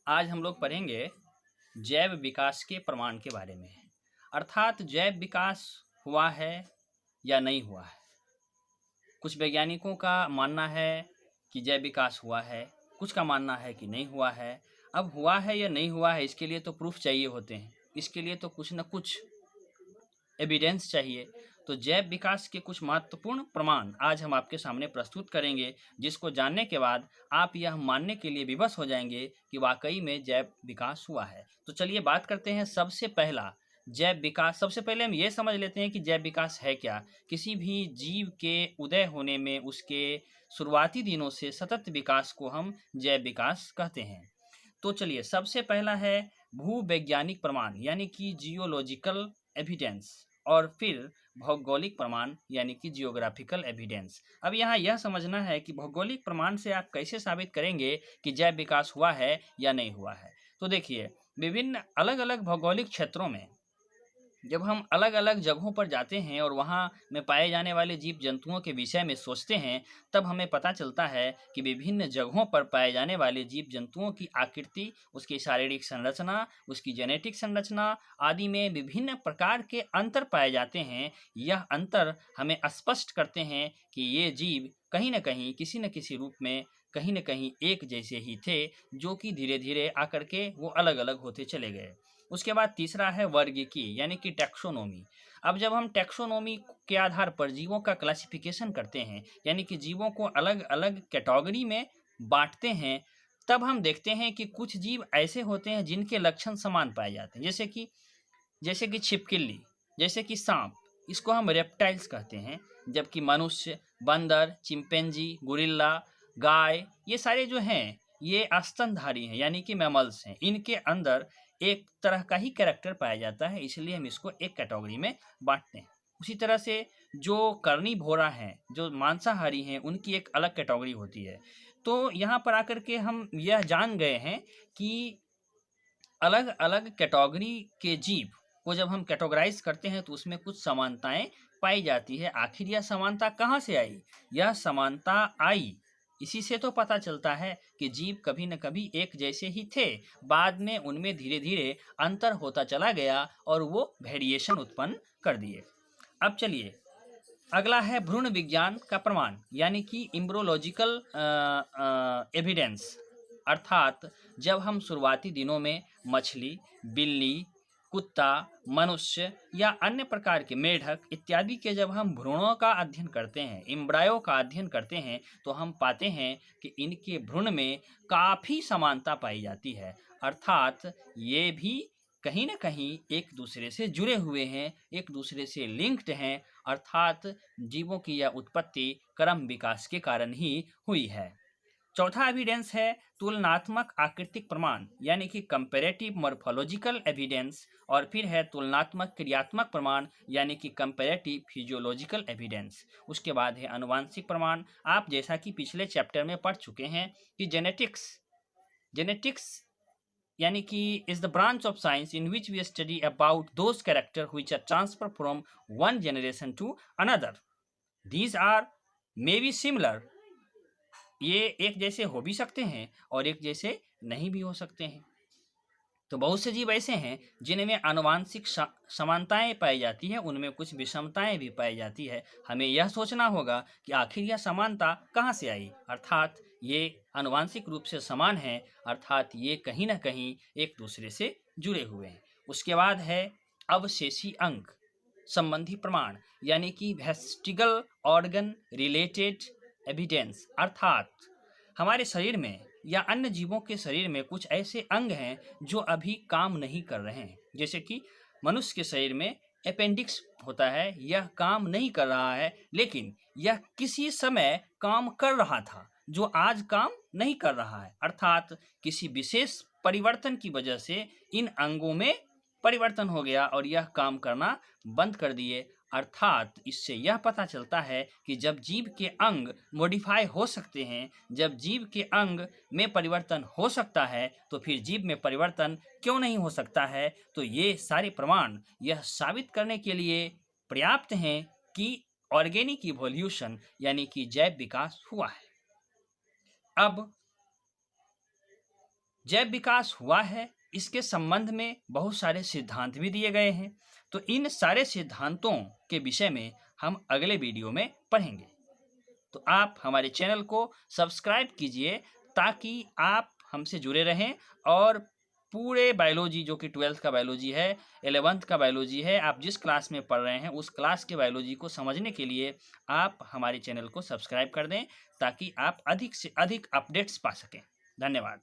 आज हम लोग पढ़ेंगे जैव विकास के प्रमाण के बारे में। अर्थात जैव विकास हुआ है या नहीं हुआ है। कुछ वैज्ञानिकों का मानना है कि जैव विकास हुआ है, कुछ का मानना है कि नहीं हुआ है। अब हुआ है या नहीं हुआ है, इसके लिए तो प्रूफ चाहिए होते हैं, इसके लिए तो कुछ न कुछ एविडेंस चाहिए। तो जैव विकास के कुछ महत्वपूर्ण प्रमाण आज हम आपके सामने प्रस्तुत करेंगे, जिसको जानने के बाद आप यह मानने के लिए विवश हो जाएंगे कि वाकई में जैव विकास हुआ है। तो चलिए बात करते हैं सबसे पहला जैव विकास। सबसे पहले हम ये समझ लेते हैं कि जैव विकास है क्या। किसी भी जीव के उदय होने में उसके शुरुआती दिनों से सतत विकास को हम जैव विकास कहते हैं। तो चलिए सबसे पहला है भूवैज्ञानिक प्रमाण यानी कि जियोलॉजिकल एविडेंस, और फिर भौगोलिक प्रमाण यानी कि जियोग्राफिकल एविडेंस। अब यहाँ यह समझना है कि भौगोलिक प्रमाण से आप कैसे साबित करेंगे कि जैव विकास हुआ है या नहीं हुआ है। तो देखिए, विभिन्न अलग अलग भौगोलिक क्षेत्रों में जब हम अलग अलग जगहों पर जाते हैं और वहाँ में पाए जाने वाले जीव जंतुओं के विषय में सोचते हैं, तब हमें पता चलता है कि विभिन्न जगहों पर पाए जाने वाले जीव जंतुओं की आकृति, उसकी शारीरिक संरचना, उसकी जेनेटिक संरचना आदि में विभिन्न प्रकार के अंतर पाए जाते हैं। यह अंतर हमें स्पष्ट करते हैं कि ये जीव कहीं न कहीं किसी न किसी रूप में कहीं न कहीं एक जैसे ही थे, जो कि धीरे धीरे आकर के वो अलग अलग होते चले गए। उसके बाद तीसरा है वर्गीकी यानी कि टैक्सोनॉमी। अब जब हम टैक्सोनॉमी के आधार पर जीवों का क्लासिफिकेशन करते हैं, यानी कि जीवों को अलग अलग कैटेगरी में बांटते हैं, तब हम देखते हैं कि कुछ जीव ऐसे होते हैं जिनके लक्षण समान पाए जाते हैं, जैसे कि छिपकली, जैसे कि सांप, इसको हम रेप्टाइल्स कहते हैं। जबकि मनुष्य, बंदर, चिंपैंजी, गुरिल्ला, गाय, ये सारे जो हैं ये स्तनधारी हैं यानी कि मैमल्स हैं। इनके अंदर एक तरह का ही कैरेक्टर पाया जाता है, इसलिए हम इसको एक कैटेगरी में बांटते हैं। उसी तरह से जो कर्णिवोरा हैं, जो मांसाहारी हैं, उनकी एक अलग कैटेगरी होती है। तो यहाँ पर आकर के हम यह जान गए हैं कि अलग अलग कैटेगरी के जीव को जब हम कैटेगराइज करते हैं तो उसमें कुछ समानताएं पाई जाती है। आखिर यह समानता कहाँ से आई? यह समानता आई इसी से तो पता चलता है कि जीव कभी न कभी एक जैसे ही थे, बाद में उनमें धीरे धीरे अंतर होता चला गया और वो वेरिएशन उत्पन्न कर दिए। अब चलिए, अगला है भ्रूण विज्ञान का प्रमाण यानी कि इम्ब्रोलॉजिकल एविडेंस। अर्थात जब हम शुरुआती दिनों में मछली, बिल्ली, कुत्ता, मनुष्य या अन्य प्रकार के मेढक इत्यादि के जब हम भ्रूणों का अध्ययन करते हैं, इम्ब्रायो का अध्ययन करते हैं, तो हम पाते हैं कि इनके भ्रूण में काफ़ी समानता पाई जाती है। अर्थात ये भी कहीं न कहीं एक दूसरे से जुड़े हुए हैं, एक दूसरे से लिंक्ड हैं। अर्थात जीवों की यह उत्पत्ति क्रम विकास के कारण ही हुई है। चौथा एविडेंस है तुलनात्मक आकृतिक प्रमाण यानी कि कंपैरेटिव मॉर्फोलॉजिकल एविडेंस, और फिर है तुलनात्मक क्रियात्मक प्रमाण यानी कि कंपैरेटिव फिजियोलॉजिकल एविडेंस। उसके बाद है आनुवांशिक प्रमाण। आप जैसा कि पिछले चैप्टर में पढ़ चुके हैं कि जेनेटिक्स यानी कि is the branch of science in which we study about those character which are transfer from one generation to another. These are may be similar, ये एक जैसे हो भी सकते हैं और एक जैसे नहीं भी हो सकते हैं। तो बहुत से जीव ऐसे हैं जिनमें आनुवांशिक समानताएं पाई जाती है, उनमें कुछ विषमताएं भी पाई जाती है। हमें यह सोचना होगा कि आखिर यह समानता कहाँ से आई। अर्थात ये आनुवांशिक रूप से समान हैं, अर्थात ये कहीं ना कहीं एक दूसरे से जुड़े हुए हैं। उसके बाद है अवशेषी अंग संबंधी प्रमाण यानी कि वेस्टिगल ऑर्गन रिलेटेड एविडेंस। अर्थात हमारे शरीर में या अन्य जीवों के शरीर में कुछ ऐसे अंग हैं जो अभी काम नहीं कर रहे हैं। जैसे कि मनुष्य के शरीर में अपेंडिक्स होता है, यह काम नहीं कर रहा है, लेकिन यह किसी समय काम कर रहा था जो आज काम नहीं कर रहा है। अर्थात किसी विशेष परिवर्तन की वजह से इन अंगों में परिवर्तन हो गया और यह काम करना बंद कर दिए। अर्थात इससे यह पता चलता है कि जब जीव के अंग मॉडिफाई हो सकते हैं, जब जीव के अंग में परिवर्तन हो सकता है, तो फिर जीव में परिवर्तन क्यों नहीं हो सकता है। तो ये सारे प्रमाण यह साबित करने के लिए पर्याप्त हैं कि ऑर्गेनिक इवोल्यूशन यानी कि जैव विकास हुआ है। अब जैव विकास हुआ है, इसके संबंध में बहुत सारे सिद्धांत भी दिए गए हैं। तो इन सारे सिद्धांतों के विषय में हम अगले वीडियो में पढ़ेंगे। तो आप हमारे चैनल को सब्सक्राइब कीजिए ताकि आप हमसे जुड़े रहें और पूरे बायोलॉजी, जो कि 12th का बायोलॉजी है, 11th का बायोलॉजी है, आप जिस क्लास में पढ़ रहे हैं उस क्लास के बायोलॉजी को समझने के लिए आप हमारे चैनल को सब्सक्राइब कर दें ताकि आप अधिक से अधिक अपडेट्स पा सकें। धन्यवाद।